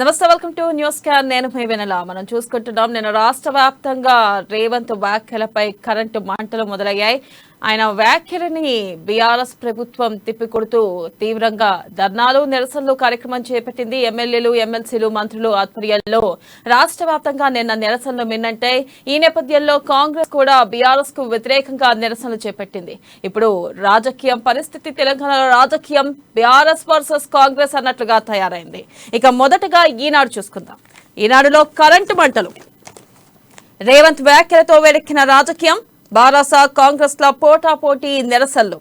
నమస్తే, welcome to news can. నేను మీ వెనెల. మనం చూసుకుంటున్నాం, నేను రాష్ట్ర వ్యాప్తంగా రేవంత్ వ్యాఖ్యలపై కరెంటు మంటలు మొదలయ్యాయి. ఆయన వ్యాఖ్యలని బీఆర్ఎస్ ప్రభుత్వం తిప్పికొడుతూ తీవ్రంగా ధర్నాలు, నిరసనలు కార్యక్రమం చేపట్టింది. ఎమ్మెల్యేలు, ఎమ్మెల్సీలు, మంత్రులు ఆధ్వర్యంలో రాష్ట్ర వ్యాప్తంగా నిన్న నిరసనలు మిన్నంటాయి. ఈ నేపథ్యంలో కాంగ్రెస్ కూడా బీఆర్ఎస్ కు వ్యతిరేకంగా నిరసనలు చేపట్టింది. ఇప్పుడు రాజకీయం పరిస్థితి, తెలంగాణలో రాజకీయం బీఆర్ఎస్ వర్సెస్ కాంగ్రెస్ అన్నట్లుగా తయారైంది. ఇక మొదటగా ఈనాడు చూసుకుందాం. ఈనాడులో కరెంటు మంటలు, రేవంత్ వ్యాఖ్యలతో వేడెక్కిన రాజకీయం, బారాస కాంగ్రెస్ ల పోటాపోటీ నిరసనలు.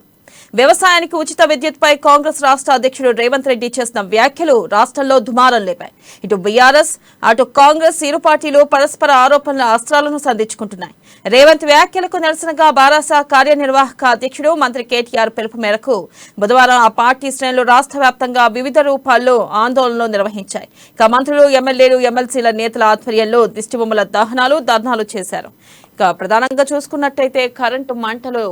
వ్యవసాయానికి ఉచిత విద్యుత్పై కాంగ్రెస్ రాష్ట్ర అధ్యక్షుడు రేవంత్ రెడ్డి చేసిన వ్యాఖ్యలు రాష్ట్రంలో దుమారం లేపాయి. ఇటు బీఆర్ఎస్, అటు కాంగ్రెస్ ఇరు పార్టీలు పరస్పర ఆరోపణల అస్త్రాలను సంధించుకుంటున్నాయి. రేవంత్ వ్యాఖ్యలకు నిరసనగా బారాస కార్యనిర్వాహక అధ్యక్షుడు మంత్రి కేటీఆర్ పిలుపు మేరకు బుధవారం ఆ పార్టీ శ్రేణులు రాష్ట్ర వ్యాప్తంగా వివిధ రూపాల్లో ఆందోళనలు నిర్వహించాయి. ఇక మంత్రులు, ఎమ్మెల్యేలు, ఎమ్మెల్సీల నేతల ఆధ్వర్యంలో దిష్టిబొమ్మల దహనాలు, ధర్నాలు చేశారు. ఇక ప్రధానంగా చూసుకున్నట్టయితే కరెంటు మంటలు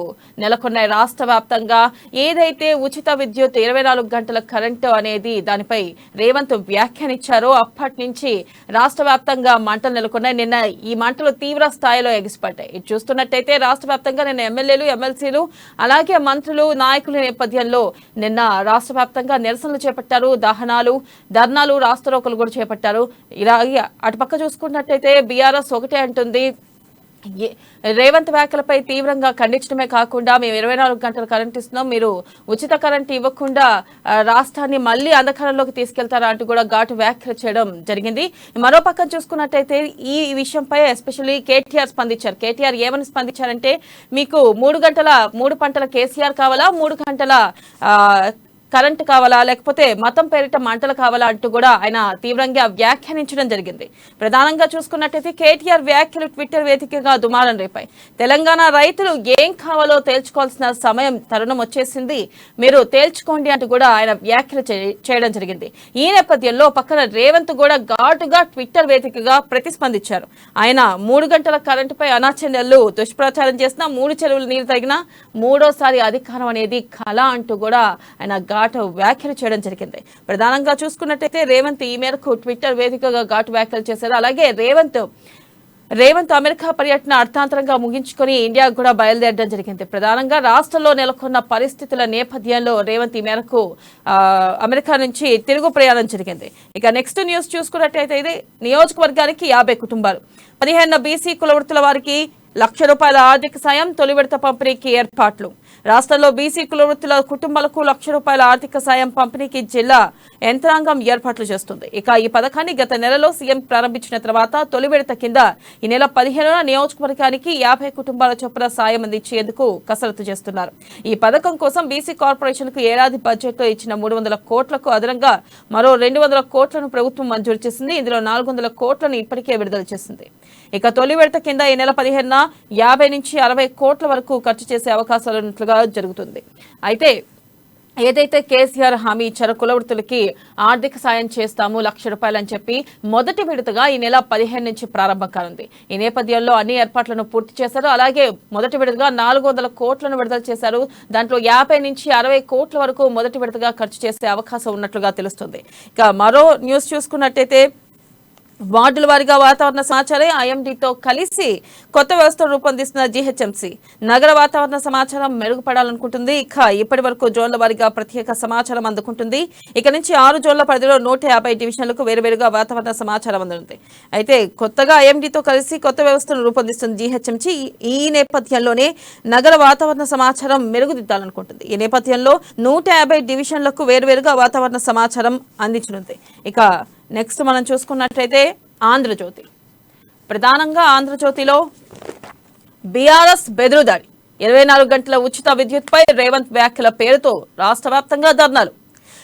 నెలకొన్నాయి రాష్ట్ర వ్యాప్తంగా. ఏదైతే ఉచిత విద్యుత్ 24 గంటల కరెంటు అనేది దానిపై రేవంత్ వ్యాఖ్యానించారో అప్పటి నుంచి రాష్ట్ర వ్యాప్తంగా మంటలు నెలకొన్నాయి. నిన్న ఈ మంటలు తీవ్ర స్థాయిలో ఎగిసిపడ్డాయి. ఇది చూస్తున్నట్టయితే రాష్ట్ర వ్యాప్తంగా నిన్న ఎమ్మెల్యేలు, ఎమ్మెల్సీలు, అలాగే మంత్రులు, నాయకుల నేపథ్యంలో నిన్న రాష్ట్ర వ్యాప్తంగా నిరసనలు చేపట్టారు. దహనాలు, ధర్నాలు, రాస్తారోకలు కూడా చేపట్టారు. ఇలాగే అటుపక్క చూసుకున్నట్టయితే బీఆర్ఎస్ ఒకటే అంటుంది, రేవంత్ వ్యాఖ్యలపై తీవ్రంగా ఖండించడమే కాకుండా మేము 24 గంటలు కరెంట్ ఇస్తున్నాం, మీరు ఉచిత కరెంట్ ఇవ్వకుండా రాష్ట్రాన్ని మళ్లీ అంధకారంలోకి తీసుకెళ్తారా అంటూ కూడా ఘాటు వ్యాఖ్యలు చేయడం జరిగింది. మరో పక్కన చూసుకున్నట్టయితే ఈ విషయంపై ఎస్పెషల్లీ కేటీఆర్ స్పందించారు. కేటీఆర్ ఏమని స్పందించారంటే, మీకు 3 పంటల కేసీఆర్ కావాలా, 3 గంటల కరెంట్ కావాలా, లేకపోతే మతం పేరిట మంటలు కావాలా అంటూ కూడా ఆయన తీవ్రంగా వ్యాఖ్యానించడం జరిగింది. ప్రధానంగా చూసుకున్నట్టయితే కేటీఆర్ వ్యాఖ్యలు ట్విట్టర్ వేదికగా దుమారం రేపాయి. తెలంగాణ రైతులు ఏం కావాలో తేల్చుకోవాల్సిన సమయం, తరుణం వచ్చేసింది, మీరు తేల్చుకోండి అంటూ కూడా ఆయన వ్యాఖ్యలు చేయడం జరిగింది. ఈ నేపథ్యంలో పక్కన రేవంత్ కూడా ఘాటుగా ట్విట్టర్ వేదికగా ప్రతిస్పందించారు. ఆయన 3 గంటల కరెంటుపై అనాచరణలు దుష్ప్రచారం చేసిన, 3 చెరువులు నీరు తగిన మూడోసారి అధికారం అనేది కళ అంటూ కూడా ఆయన ఘాటు వ్యాఖ్యలు చేయడం జరిగింది. ప్రధానంగా చూసుకున్నట్టయితే రేవంత్ ఈ మేరకు ట్విట్టర్ వేదికగా ఘాటు వ్యాఖ్యలు చేశారు. అలాగే రేవంత్ అమెరికా పర్యటన అర్థాంతరంగా ముగించుకొని ఇండియాకు కూడా బయలుదేరడం జరిగింది. ప్రధానంగా రాష్ట్రంలో నెలకొన్న పరిస్థితుల నేపథ్యంలో రేవంత్ ఈ మేరకు అమెరికా నుంచి తిరుగు ప్రయాణం జరిగింది. ఇక నెక్స్ట్ న్యూస్ చూసుకున్నట్టయితే ఇది నియోజకవర్గానికి 50 కుటుంబాలు, 15 బీసీ కులవృత్తుల వారికి ₹1,00,000 ఆర్థిక సాయం, తొలి విడత పంపిణీకి ఏర్పాట్లు. రాష్ట్రంలో బీసీ కులవృత్తుల కుటుంబాలకు ₹1,00,000 ఆర్థిక సాయం పంపిణీకి జిల్లా యంత్రాంగం ఏర్పాట్లు చేస్తుంది. ఇక ఈ పథకాన్ని గత నెలలో సీఎం ప్రారంభించిన తర్వాత తొలి విడత కింద ఈ నెల 15న నియోజకవర్గానికి 50 కుటుంబాల చొప్పున సాయం అందించేందుకు కసరత్తు చేస్తున్నారు. ఈ పథకం కోసం బీసీ కార్పొరేషన్ కు ఏడాది బడ్జెట్ లో ఇచ్చిన 300 కోట్లకు అదనంగా మరో 200 కోట్లను ప్రభుత్వం మంజూరు చేసింది. ఇందులో 400 కోట్లను ఇప్పటికే విడుదల చేసింది. ఇక తొలి విడత కింద ఈ నెల 15న 50 నుంచి 60 కోట్ల వరకు ఖర్చు చేసే అవకాశాలున్నట్లుగా జరుగుతుంది. అయితే ఏదైతే కేసీఆర్ హామీ ఇచ్చారో కులవృత్తులకి ఆర్థిక సాయం చేస్తాము ₹1,00,000 అని చెప్పి మొదటి విడతగా ఈ నెల 15 నుంచి ప్రారంభం కానుంది. ఈ నేపథ్యంలో అన్ని ఏర్పాట్లను పూర్తి చేశారు. అలాగే మొదటి విడతగా 400 కోట్లను విడుదల చేశారు. దాంట్లో 50 నుంచి 60 కోట్ల వరకు మొదటి విడతగా ఖర్చు చేసే అవకాశం ఉన్నట్లుగా తెలుస్తుంది. ఇక మరో న్యూస్ చూసుకున్నట్టయితే వార్డుల వారీగా వాతావరణ సమాచారం ఐఎండీతో కలిసి కొత్త వ్యవస్థను రూపొందిస్తున్న జీహెచ్ఎంసీ నగర వాతావరణ సమాచారం మెరుగుపడాలనుకుంటుంది. ఇక ఇప్పటి వరకు జోన్ల వారీగా ప్రత్యేక సమాచారం అందుకుంటుంది. ఇక నుంచి 6 జోన్ల పరిధిలో 150 డివిజన్లకు వేరువేరుగా వాతావరణ సమాచారం అందుతుంది. అయితే కొత్తగా ఐఎండీతో కలిసి కొత్త వ్యవస్థను రూపొందిస్తున్న జీహెచ్ఎంసీ ఈ నేపథ్యంలోనే నగర వాతావరణ సమాచారం మెరుగుదిద్దాలనుకుంటుంది. ఈ నేపథ్యంలో 150 డివిజన్లకు వేరువేరుగా వాతావరణ సమాచారం అందించనుంది. ఇక నెక్స్ట్ మనం చూసుకున్నట్లయితే ఆంధ్రజ్యోతి. ప్రధానంగా ఆంధ్రజ్యోతిలో బీఆర్ఎస్ బెదురుదాడి, 24 గంటల ఉచిత విద్యుత్పై రేవంత్ వ్యాఖ్యల పేరుతో రాష్ట్ర వ్యాప్తంగా ధర్నాలు.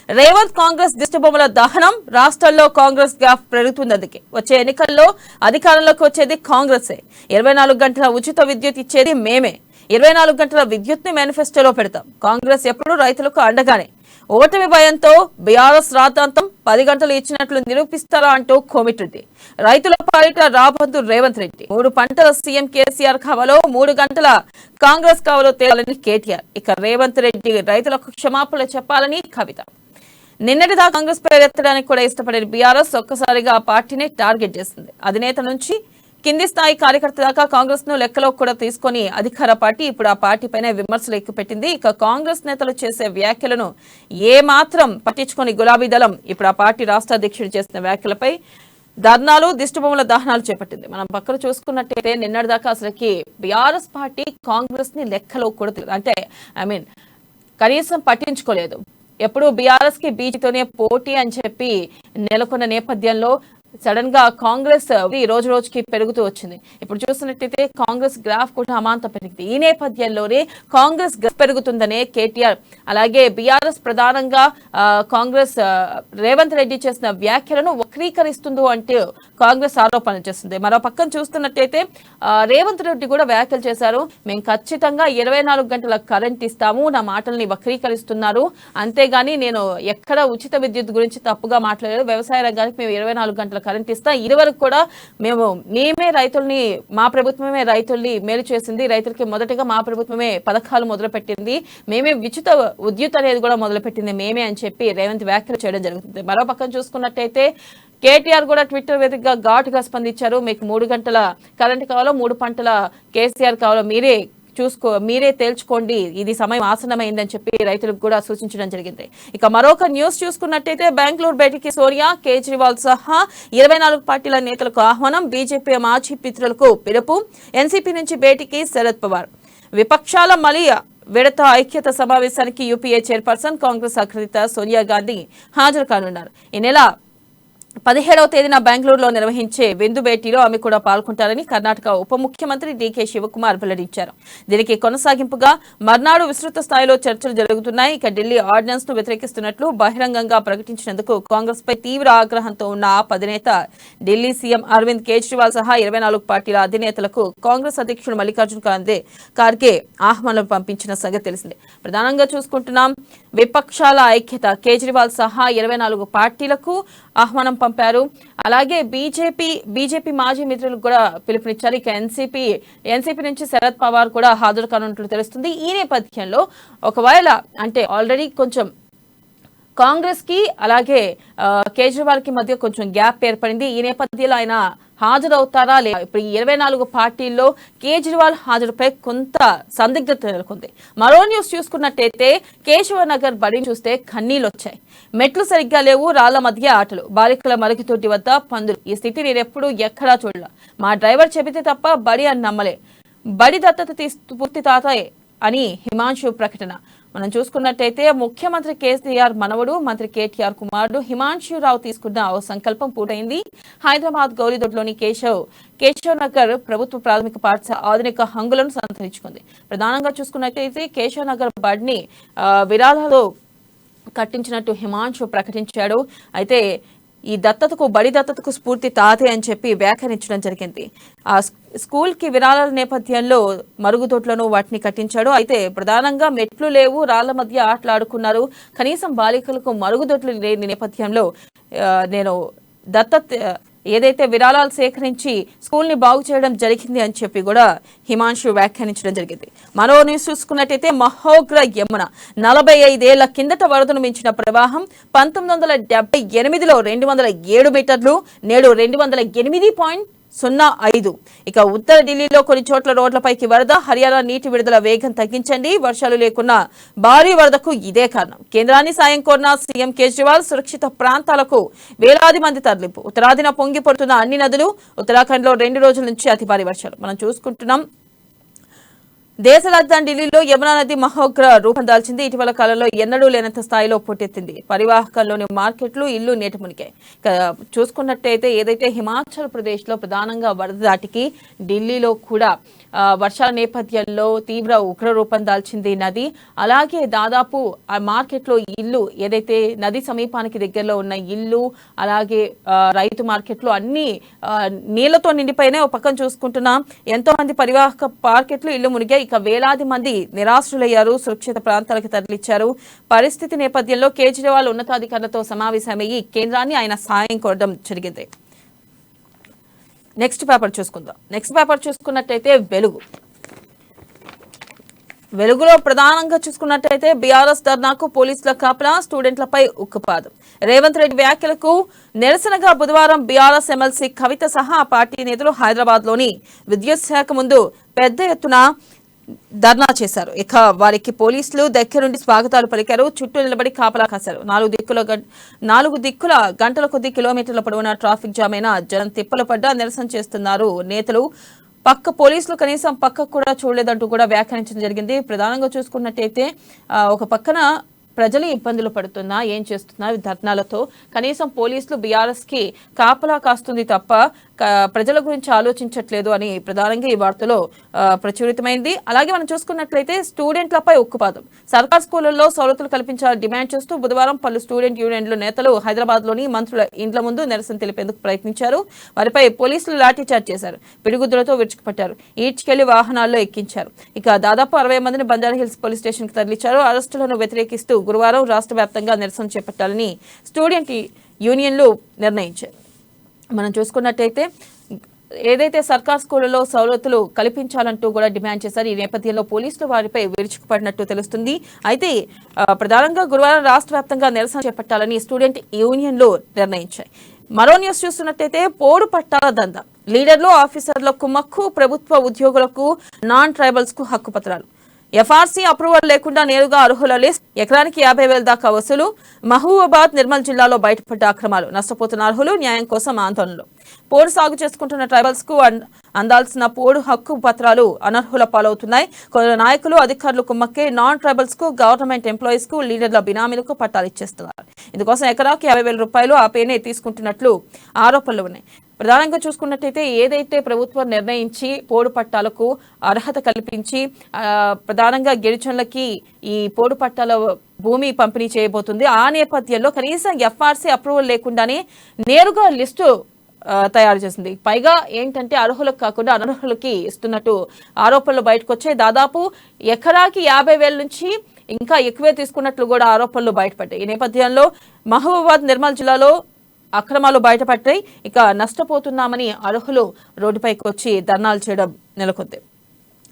రేవంత్ కాంగ్రెస్ దిష్టిబొమ్మల దహనం, రాష్ట్రంలో కాంగ్రెస్ గ్రాఫ్ పెరుగుతున్నందుకే వచ్చే ఎన్నికల్లో అధికారంలోకి వచ్చేది కాంగ్రెసే. 24 గంటల ఉచిత విద్యుత్ ఇచ్చేది మేమే. 24 గంటల విద్యుత్ ని మేనిఫెస్టోలో పెడతాం. కాంగ్రెస్ ఎప్పుడు రైతులకు అండగానే. ఓటమి భయంతో బీఆర్ఎస్ రాద్ధాంతం 10 గంటలు ఇచ్చినట్లు నిరూపిస్తారా అంటూ కోమిరెడ్డి. రైతుల పాలిట రాబందు రేవంత్ రెడ్డి. 3 పంటల సీఎం కేసీఆర్ కావాలో, 3 గంటల కాంగ్రెస్ కావాలో తేలాలని కేటీఆర్. ఇక రేవంత్ రెడ్డి రైతులకు క్షమాపణలు చెప్పాలని కవిత. నిన్నటిదా కాంగ్రెస్ పేరెత్తడానికి కూడా ఇష్టపడిన బీఆర్ఎస్ ఒక్కసారిగా ఆ పార్టీని టార్గెట్ చేసింది. అధినేత నుంచి కింది స్థాయి కార్యకర్త దాకా కాంగ్రెస్ ను లెక్కలో కూడా తీసుకొని అధికార పార్టీ ఇప్పుడు ఆ పార్టీ పైన విమర్శలు ఎక్కుపెట్టింది. ఇక కాంగ్రెస్ నేతలు చేసే వ్యాఖ్యలను ఏ మాత్రం పట్టించుకొని గులాబీ దళం ఇప్పుడు ఆ పార్టీ రాష్ట్ర అధ్యక్షుడు చేసిన వ్యాఖ్యలపై ధర్నాలు, దిష్టిబొమ్మల దహనాలు చేపట్టింది. మనం పక్కన చూసుకున్నట్టయితే నిన్నటిదాకా అసలుకి బీఆర్ఎస్ పార్టీ కాంగ్రెస్ ని లెక్కలో కూడా అంటే కనీసం పట్టించుకోలేదు. ఎప్పుడు బీఆర్ఎస్ కి బీజేపీతోనే పోటీ అని చెప్పి నెలకొన్న నేపథ్యంలో సడన్ గా కాంగ్రెస్ రోజు రోజుకి పెరుగుతూ వచ్చింది. ఇప్పుడు చూస్తున్నట్టయితే కాంగ్రెస్ గ్రాఫ్ కూడా అమాంతం పెరిగింది. ఈ నేపథ్యంలోనే కాంగ్రెస్ గ్రాఫ్ పెరుగుతుందనే కేటీఆర్ అలాగే బీఆర్ఎస్ ప్రధానంగా కాంగ్రెస్ రేవంత్ రెడ్డి చేసిన వ్యాఖ్యలను వక్రీకరిస్తుందో అంటూ కాంగ్రెస్ ఆరోపణలు చేస్తుంది. మరో పక్కన చూస్తున్నట్టయితే రేవంత్ రెడ్డి కూడా వ్యాఖ్యలు చేశారు. మేము ఖచ్చితంగా 24 గంటల కరెంట్ ఇస్తాము, నా మాటల్ని వక్రీకరిస్తున్నారు, అంతేగాని నేను ఎక్కడ ఉచిత విద్యుత్ గురించి తప్పుగా మాట్లాడలేదు, వ్యవసాయ రంగానికి మేము 24 గంటల కరెంట్ ఇస్తా, ఇదివరకు కూడా మేమే రైతుల్ని, మా ప్రభుత్వమే రైతుల్ని మేలు చేసింది, రైతులకి మొదటగా మా ప్రభుత్వమే పథకాలు మొదలుపెట్టింది, మేమే ఉచిత విద్యుత్ అనేది కూడా మొదలుపెట్టింది మేమే అని చెప్పి రేవంత్ వ్యాఖ్యలు చేయడం జరుగుతుంది. మరో పక్కన చూసుకున్నట్టయితే కేటీఆర్ కూడా ట్విట్టర్ వేదికగా ఘాటుగా స్పందించారు. మీకు 3 గంటల కరెంట్ కావాలో 3 పంటల కేసీఆర్ కావాలో మీరే తేల్చుకోండి, ఇది సమయం ఆసన్నమైందని చెప్పి రైతులకు కూడా సూచించడం జరిగింది. ఇక మరొక న్యూస్ చూసుకున్నట్టయితే బెంగళూరు భేటీకి సోనియా, కేజ్రీవాల్ సహా 24 పార్టీల నేతలకు ఆహ్వానం, బీజేపీ మాజీ మిత్రులకు పిలుపు, ఎన్సీపీ నుంచి భేటీకి శరద్ పవార్, విపక్షాల మలియ విడత ఐక్యత సమావేశానికి యూపీఏ చైర్పర్సన్ కాంగ్రెస్ అగ్రనేత సోనియా గాంధీ హాజరు కానున్నారు. ఈ నెల 17వ తేదీన బెంగళూరులో నిర్వహించే విందు భేటీలో ఆమె కూడా పాల్గొంటారని కర్ణాటక ఉప ముఖ్యమంత్రి డీకే శివకుమార్ వెల్లడించారు. దీనికి కొనసాగింపుగా మర్నాడు విస్తృత స్థాయిలో చర్చలు జరుగుతున్నాయి. ఇక ఢిల్లీ ఆర్డినెన్స్ ను వ్యతిరేకిస్తున్నట్లు బహిరంగంగా ప్రకటించినందుకు కాంగ్రెస్ పై తీవ్ర ఆగ్రహంతో ఉన్న ఆప్ అధినేత ఢిల్లీ సీఎం అరవింద్ కేజ్రీవాల్ సహా 24 పార్టీల అధినేతలకు కాంగ్రెస్ అధ్యక్షుడు మల్లికార్జున ఖార్గే ఆహ్వానం పంపించిన సంగతి తెలిసిందే. ప్రధానంగా చూసుకుంటున్నాం విపక్షాల ఐక్యత, కేజ్రీవాల్ సహా 24 పార్టీలకు ఆహ్వానం పంపారు. అలాగే బీజేపీ మాజీ మిత్రులకు కూడా పిలుపునిచ్చారు. ఇక ఎన్సీపీ నుంచి శరద్ పవార్ కూడా హాజరు కానున్నట్లు తెలుస్తుంది. ఈ నేపథ్యంలో ఒకవేళ అంటే ఆల్రెడీ కొంచెం కాంగ్రెస్ కి అలాగే కేజ్రీవాల్ కి మధ్య కొంచెం గ్యాప్ ఏర్పడింది. ఈ నేపథ్యంలో ఆయన హాజరవుతారా లేదా? ఇప్పుడు ఈ 24 పార్టీల్లో కేజ్రీవాల్ హాజరుపై కొంత సందిగ్ధత నెలకొంది. మరో న్యూస్ చూసుకున్నట్టయితే కేశవనగర్ బడి చూస్తే కన్నీళ్ళు వచ్చాయి. మెట్లు సరిగ్గా లేవు, రాళ్ల మధ్య ఆటలు, బాలికల మరుగుతోటి వద్ద పందులు. ఈ స్థితి నేనెప్పుడు ఎక్కడా చూడలే. మా డ్రైవర్ చెబితే తప్ప బడి అని నమ్మలే. బడి దత్తత పూర్తి తాతయే అని హిమాంశు ప్రకటన. మనం చూసుకున్నట్టయితే ముఖ్యమంత్రి కేసీఆర్ మనవడు మంత్రి కేటీఆర్ కుమారుడు హిమాంశురావు తీసుకున్న ఓ సంకల్పం పూర్తయింది. హైదరాబాద్ గౌరీదొడ్లోని కేశవ్ నగర్ ప్రభుత్వ ప్రాథమిక పాఠశాల ఆధునిక హంగులను సంతరించుకుంది. ప్రధానంగా చూసుకున్నట్టయితే కేశవ్ నగర్ బడిని విరాళాలు కట్టించినట్టు హిమాంశు ప్రకటించాడు. అయితే ఈ బడి దత్తతకు స్ఫూర్తి తాతే అని చెప్పి వ్యాఖ్యానించడం జరిగింది. ఆ స్కూల్ కి విరాళాల నేపథ్యంలో మరుగుదొడ్లను వాటిని కట్టించాడు. అయితే ప్రధానంగా మెట్లు లేవు, రాళ్ల మధ్య ఆటలాడుకున్నారు. కనీసం బాలికలకు మరుగుదొడ్లు లేని నేపథ్యంలో నేను ఏదైతే విరాళాలు సేకరించి స్కూల్ ని బాగు చేయడం జరిగింది అని చెప్పి కూడా హిమాంశు వ్యాఖ్యానించడం జరిగింది. మరో న్యూస్ చూసుకున్నట్టయితే మహోగ్ర యమున 45 ఏళ్ల కిందట వరదను మించిన ప్రవాహం. 1978లో 207 మీటర్లు, నేడు 208.05. ఇక ఉత్తర ఢిల్లీలో కొన్ని చోట్ల రోడ్లపైకి వరద. హర్యానా నీటి విడుదల వేగం తగ్గించండి, వర్షాలు లేకున్నా భారీ వరదకు ఇదే కారణం. కేంద్రాన్ని సాయం కోరిన సీఎం కేజ్రీవాల్. సురక్షిత ప్రాంతాలకు వేలాది మంది తరలింపు. ఉత్తరాదిన పొంగి పడుతున్న అన్ని నదులు. ఉత్తరాఖండ్ లో 2 రోజుల నుంచి అతి భారీ వర్షాలు మనం చూసుకుంటున్నాం. దేశ రాజధాని ఢిల్లీలో యమునా నది మహోగ్ర రూపం దాల్చింది. ఇటీవల కాలంలో ఎన్నడూ లేనంత స్థాయిలో పోటెత్తింది. పరివాహకంలోని మార్కెట్లు, ఇల్లు నీట మునిగాయి. చూసుకున్నట్టయితే ఏదైతే హిమాచల్ ప్రదేశ్ లో ప్రధానంగా వరద దాటికి ఢిల్లీలో కూడా వర్షాల నేపథ్యంలో తీవ్ర ఉగ్ర రూపం దాల్చింది నది. అలాగే దాదాపు ఆ మార్కెట్లో ఇల్లు, ఏదైతే నది సమీపానికి దగ్గరలో ఉన్న ఇల్లు, అలాగే రైతు మార్కెట్లు అన్ని నీళ్లతో నిండిపోయినాయి. ఒక పక్కన చూసుకుంటున్నాం ఎంతో మంది పరివాహక మార్కెట్లు, ఇల్లు మునిగాయి. ఇక వేలాది మంది నిరాశ్రులయ్యారు, సురక్షిత ప్రాంతాలకు తరలించారు. పరిస్థితి నేపథ్యంలో కేజ్రీవాల్ ఉన్నతాధికారులతో సమావేశమయ్యి కేంద్రాన్ని ఆయన సాయం కోరడం జరిగింది. నెక్స్ట్ పేపర్ చూసుకున్నట్టయితే వెలుగు. వెలుగులో ప్రధానంగా చూసుకున్నట్టయితే బీఆర్ఎస్ ధర్నాకు పోలీసుల కాపలా, స్టూడెంట్లపై ఉక్కుపాదం. రేవంత్ రెడ్డి వ్యాఖ్యలకు నిరసనగా బుధవారం బీఆర్ఎస్ ఎమ్మెల్సీ కవిత సహా పార్టీ నేతలు హైదరాబాద్ లోని విద్యుత్ శాఖ ముందు పెద్ద ఎత్తున ధర్నా చేశారు. ఇక వారికి పోలీసులు దగ్గరుండి స్వాగతాలు పలికారు. చుట్టూ నిలబడి కాపలా కాశారు. నాలుగు దిక్కుల గంటల కొద్ది కిలోమీటర్ల పొడవున ట్రాఫిక్ జామ్ అయినా జనం తిప్పలు పడ్డా నిరసన చేస్తున్నారు నేతలు. పోలీసులు కనీసం పక్కకు కూడా చూడలేదంటూ కూడా వ్యాఖ్యానించడం జరిగింది. ప్రధానంగా చూసుకున్నట్టయితే ఒక పక్కన ప్రజలు ఇబ్బందులు పడుతున్నా ఏం చేస్తున్నారు ధర్నాలతో, కనీసం పోలీసులు బీఆర్ఎస్ కి కాపలా కాస్తుంది తప్ప ప్రజల గురించి ఆలోచించట్లేదు అని ప్రధానంగా ఈ వార్తలో ప్రచురితమైంది. అలాగే మనం చూసుకున్నట్లయితే స్టూడెంట్లపై ఉక్కుపాదం. సర్కార్ స్కూళ్లలో సౌలతులు కల్పించాలని డిమాండ్ చేస్తూ బుధవారం పలు స్టూడెంట్ యూనియన్ల నేతలు హైదరాబాద్ లోని మంత్రుల ఇండ్ల ముందు నిరసన తెలిపేందుకు ప్రయత్నించారు. వారిపై పోలీసులు లాఠీచార్జ్ చేశారు. పిడిగుద్దులతో విరుచుకుపట్టారు. ఈడ్చుకెళ్లి వాహనాల్లో ఎక్కించారు. ఇక దాదాపు 60 మందిని బంజారాహిల్స్ పోలీస్ స్టేషన్ కి తరలించారు. అరెస్టులను వ్యతిరేకిస్తూ గురువారం రాష్ట్ర వ్యాప్తంగా నిరసన చేపట్టాలని స్టూడెంట్ యూనియన్లు నిర్ణయించారు. మనం చూసుకున్నట్టయితే ఏదైతే సర్కార్ స్కూళ్లలో సౌలతులు కల్పించాలంటూ కూడా డిమాండ్ చేశారు. ఈ నేపథ్యంలో పోలీసులు వారిపై విరుచుకుపడినట్టు తెలుస్తుంది. అయితే ప్రధానంగా గురువారం రాష్ట్ర వ్యాప్తంగా నిరసన చేపట్టాలని స్టూడెంట్ యూనియన్లు నిర్ణయించాయి. మరో న్యూస్ చూస్తున్నట్టయితే పోడు పట్టాల దందా, లీడర్లు ఆఫీసర్ల కుమ్మక్కు, ప్రభుత్వ ఉద్యోగులకు నాన్ ట్రైబల్స్ కు హక్కు పత్రాలు. ఎఫ్ఆర్సీ అప్రూవల్ లేకుండా నేరుగా అర్హుల లిస్ట్, ఎకరానికి 50,000 దాకా వసూలు. మహబూబాబాద్, నిర్మల్ జిల్లాలో బయటపడ్డ అక్రమాలు, నష్టపోతున్న అర్హులు న్యాయం కోసం ఆందోళనలు. పోడు సాగు చేసుకుంటున్న ట్రైబల్స్ కు అందాల్సిన పోడు హక్కు పత్రాలు అనర్హుల పాలవుతున్నాయి. కొందరు నాయకులు, అధికారులు కుమ్మక్కే నాన్ ట్రైబల్స్ కు, గవర్నమెంట్ ఎంప్లాయీస్ కు, లీడర్ల బినామీలకు పట్టాలు ఇచ్చేస్తున్నారు. ఇందుకోసం ఎకరాకి 50,000 రూపాయలు ఆ పేనే తీసుకుంటున్నట్లు ఆరోపణలు ఉన్నాయి. ప్రధానంగా చూసుకున్నట్టయితే ఏదైతే ప్రభుత్వం నిర్ణయించి పోడు పట్టాలకు అర్హత కల్పించి ప్రధానంగా గిరిజనులకి ఈ పోడు పట్టాల భూమి పంపిణీ చేయబోతుంది. ఆ నేపథ్యంలో కనీసం ఎఫ్ఆర్సీ అప్రూవల్ లేకుండానే నేరుగా లిస్టు తయారు చేసింది. పైగా ఏంటంటే అర్హులకు కాకుండా అనర్హులకి ఇస్తున్నట్టు ఆరోపణలు బయటకు వచ్చాయి. దాదాపు ఎకరాకి 50,000 నుంచి ఇంకా ఎక్కువే తీసుకున్నట్లు కూడా ఆరోపణలు బయటపడ్డాయి. ఈ నేపథ్యంలో మహబూబాబాద్, నిర్మల్ జిల్లాలో అక్రమాలు బయటపడ్డాయి. ఇక నష్టపోతున్నామని అర్హులు రోడ్డుపైకి వచ్చి ధర్నాలు చేయడం నెలకొంది.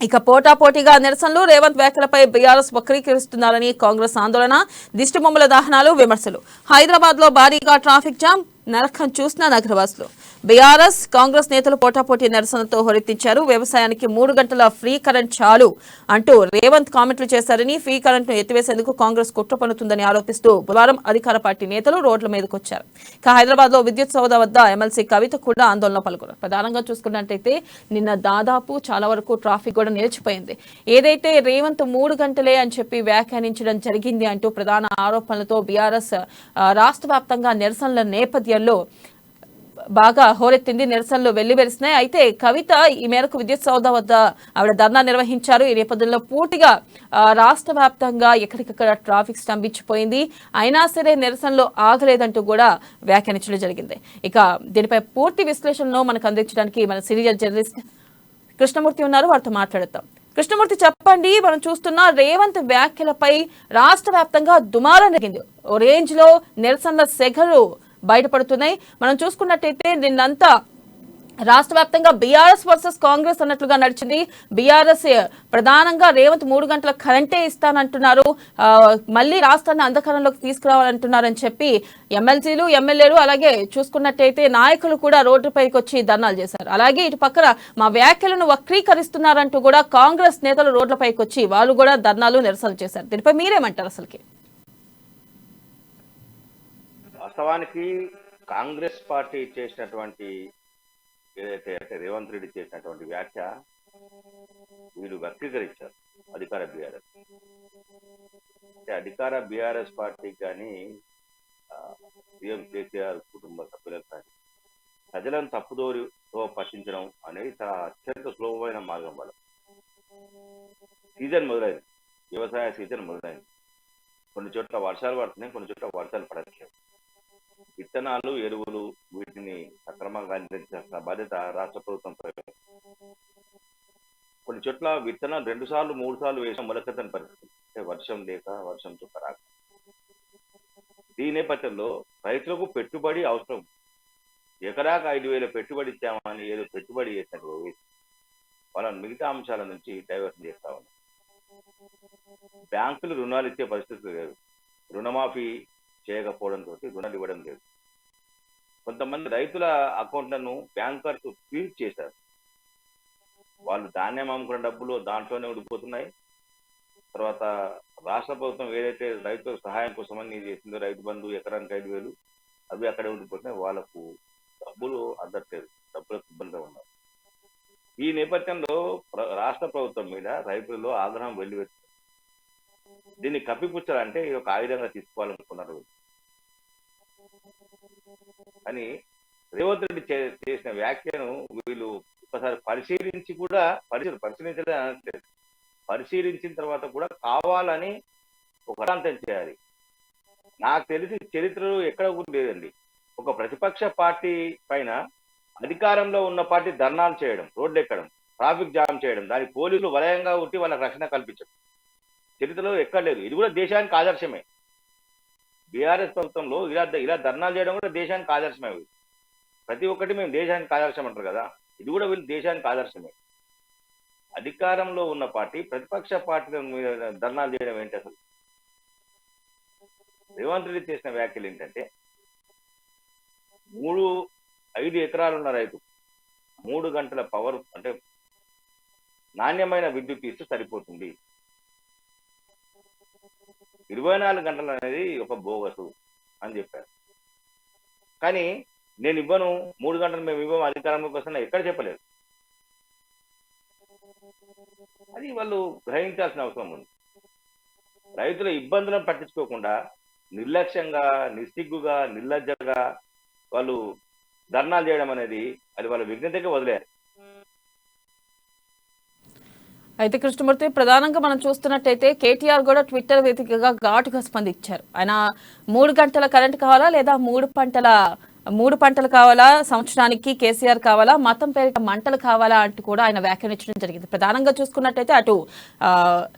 ఇక పోటాపోటీగా నిరసనలు, రేవంత్ వ్యాఖ్యలపై బీఆర్ఎస్ వక్రీకరిస్తున్నారని కాంగ్రెస్ ఆందోళన, దిష్టిబొమ్మల దహనాలు, విమర్శలు. హైదరాబాద్ లో భారీగా ట్రాఫిక్ జామ్, నరకం చూసిన నగరవాసులు. బీఆర్ఎస్, కాంగ్రెస్ నేతలు పోటాపోటీ నిరసనతో హోరెత్తించారు. వ్యవసాయానికి 3 గంటల ఫ్రీ కరెంట్ చాలు అంటూ రేవంత్ కామెంట్లు చేశారని, ఫ్రీ కరెంట్ ను ఎత్తివేసేందుకు కాంగ్రెస్ కుట్ర పన్నుతుందని ఆరోపిస్తూ బుధవారం అధికార పార్టీ నేతలు రోడ్ల మీదకు వచ్చారు. ఇక హైదరాబాద్ లో విద్యుత్ సౌధ వద్ద ఎమ్మెల్సీ కవిత కూడా ఆందోళన పాల్గొన్నారు. ప్రధానంగా చూసుకున్నట్టయితే నిన్న దాదాపు చాలా వరకు ట్రాఫిక్ కూడా నిలిచిపోయింది. ఏదైతే రేవంత్ 3 గంటలే అని చెప్పి వ్యాఖ్యానించడం జరిగింది అంటూ ప్రధాన ఆరోపణలతో బీఆర్ఎస్ రాష్ట్ర వ్యాప్తంగా నిరసనల నేపథ్యంలో బాగా హోరెత్తింది. నిరసనలు వెల్లివెలిసినాయి. అయితే కవిత ఈ మేరకు విద్యుత్ సౌధ వద్ద ఆవిడ ధర్నా నిర్వహించారు. ఈ నేపథ్యంలో పూర్తిగా రాష్ట్ర వ్యాప్తంగా ఎక్కడికక్కడ ట్రాఫిక్ స్తంభించిపోయింది. అయినా సరే నిరసనలు ఆగలేదంటూ కూడా వ్యాఖ్యానించడం జరిగింది. ఇక దీనిపై పూర్తి విశ్లేషణను మనకు అందించడానికి మన సీనియర్ జర్నలిస్ట్ కృష్ణమూర్తి ఉన్నారు, వారితో మాట్లాడతాం. కృష్ణమూర్తి, చెప్పండి, మనం చూస్తున్న రేవంత్ వ్యాఖ్యలపై రాష్ట్ర వ్యాప్తంగా దుమారం జరిగింది. ఓ రేంజ్ లో నిరసనల సెగలు బయటపడుతున్నాయి. మనం చూసుకున్నట్టయితే నిన్నంతా రాష్ట్ర వ్యాప్తంగా బీఆర్ఎస్ వర్సెస్ కాంగ్రెస్ అన్నట్లుగా నడిచింది. బీఆర్ఎస్ ప్రధానంగా రేవంత్ 3 గంటల కరెంటే ఇస్తానంటున్నారు, మళ్ళీ రాష్ట్రాన్ని అంధకారంలోకి తీసుకురావాలంటున్నారని చెప్పి ఎమ్మెల్సీలు, ఎమ్మెల్యేలు, అలాగే చూసుకున్నట్టయితే నాయకులు కూడా రోడ్డుపైకి వచ్చి ధర్నాలు చేశారు. అలాగే ఇటు పక్కన మా వ్యాఖ్యలను వక్రీకరిస్తున్నారంటూ కూడా కాంగ్రెస్ నేతలు రోడ్లపైకి వచ్చి వాళ్ళు కూడా ధర్నాలు, నిరసనలు చేశారు. దీనిపై మీరేమంటారు? అసలుకి వాస్తవానికి కాంగ్రెస్ పార్టీ చేసినటువంటి ఏదైతే అంటే రేవంత్ రెడ్డి చేసినటువంటి వ్యాఖ్య వీళ్ళు వక్రీకరించారు అధికార బీఆర్ఎస్. అంటే అధికార బీఆర్ఎస్ పార్టీకి కానీ సీఎం కేసీఆర్ కుటుంబ సభ్యులకు కానీ ప్రజలను తప్పుదోరితో పట్టించడం అనేది చాలా అత్యంత సులభమైన మార్గం. వల్ల సీజన్ మొదలైంది, వ్యవసాయ సీజన్ మొదలైంది. కొన్ని చోట్ల వర్షాలు పడుతున్నాయి, కొన్ని చోట్ల వర్షాలు పడట్లేదు. విత్తనాలు, ఎరువులు వీటిని సక్రమంగా అందించాల్సిన బాధ్యత రాష్ట్ర ప్రభుత్వంపై. కొన్ని చోట్ల విత్తనాలు 2 సార్లు 3 సార్లు వేసిన మొలకెత్తని పరిస్థితి, అంటే వర్షం లేక, వర్షం చుక్కరాక. ఈ నేపథ్యంలో రైతులకు పెట్టుబడి అవసరం. ఎకరాకు 5,000 పెట్టుబడి ఇచ్చామని ఏదో పెట్టుబడి చేసినట్టు వాళ్ళని మిగతా అంశాల నుంచి డైవర్షన్ చేస్తా ఉన్నారు. బ్యాంకులు రుణాలు ఇచ్చే పరిస్థితి లేదు, రుణమాఫీ చేయకపోవడంతో రుణాలు ఇవ్వడం లేదు. కొంతమంది రైతుల అకౌంట్లను బ్యాంకర్స్ ఫ్రీజ్ చేశారు. వాళ్ళు ధాన్యం అమ్ముకున్న డబ్బులు దాంట్లోనే ఉండిపోతున్నాయి. తర్వాత రాష్ట్ర ప్రభుత్వం ఏదైతే రైతు సహాయం కోసం అని చేసిందో, రైతు బంధు ఎకరానికి 5,000, అవి అక్కడే ఉండిపోతున్నాయి. వాళ్ళకు డబ్బులు అందట్లేదు, డబ్బులకు ఇబ్బందిగా ఉన్నారు. ఈ నేపథ్యంలో రాష్ట్ర ప్రభుత్వం మీద రైతుల్లో ఆగ్రహం వెల్లువెత్తుంది. దీన్ని కప్పిపుచ్చాలంటే ఇది ఒక ఆయుధంగా తీసుకోవాలనుకున్నారు. అని రేవంత్ రెడ్డి చేసిన వ్యాఖ్యను వీళ్ళు ఒకసారి పరిశీలించి కూడా పరిశీలించలేదు అనట్లేదు, పరిశీలించిన తర్వాత కూడా కావాలని ఒక అర్థం చేయాలి. నాకు తెలిసి చరిత్రలో ఎక్కడ కూడా లేదండి, ఒక ప్రతిపక్ష పార్టీ పైన అధికారంలో ఉన్న పార్టీ ధర్నాలు చేయడం, రోడ్లు ఎక్కడం, ట్రాఫిక్ జామ్ చేయడం, దానికి పోలీసులు వలయంగా ఉండి వాళ్ళకి రక్షణ కల్పించడం చరిత్రలో ఎక్కడ లేదు. ఇది కూడా దేశానికి ఆదర్శమే. బీఆర్ఎస్ ప్రభుత్వంలో ఇలా ధర్నాలు చేయడం కూడా దేశానికి ఆదర్శమే. ప్రతి ఒక్కటి మేము దేశానికి ఆదర్శం అంటారు కదా, ఇది కూడా వీళ్ళు దేశానికి ఆదర్శమే. అధికారంలో ఉన్న పార్టీ ప్రతిపక్ష పార్టీ మీద ధర్నాలు చేయడం ఏంటి అసలు? రేవంత్ రెడ్డి చేసిన వ్యాఖ్యలు ఏంటంటే, 5 ఎకరాలు ఉన్న రైతు 3 గంటల పవర్ అంటే నాణ్యమైన విద్యుత్ ఇస్తే సరిపోతుంది, 24 గంటలు అనేది ఒక బోగసు అని చెప్పారు. కానీ నేను ఇవ్వను, 3 గంటలు మేము ఇవ్వము అధికారంలోకి వస్తున్నా ఎక్కడ చెప్పలేదు. అది వాళ్ళు గ్రహించాల్సిన అవసరం ఉంది. రైతుల ఇబ్బందులను పట్టించుకోకుండా నిర్లక్ష్యంగా, నిస్సిగ్గుగా, నిర్లజ్జగా వాళ్ళు ధర్నాలు చేయడం అనేది అది వాళ్ళ విఘ్నతగా వదిలేరు. అయితే కృష్ణమూర్తి, ప్రధానంగా మనం చూస్తున్నట్టయితే కేటీఆర్ కూడా ట్విట్టర్ వేదికగా ఘాటుగా స్పందించారు. ఆయన 3 గంటల కరెంట్ కావాలా లేదా 3 పంటలు కావాలా, సంవత్సరానికి కేసీఆర్ కావాలా, మతం పేరిట మంటలు కావాలా అంటూ కూడా ఆయన వ్యాఖ్యానించడం జరిగింది. ప్రధానంగా చూసుకున్నట్టయితే అటు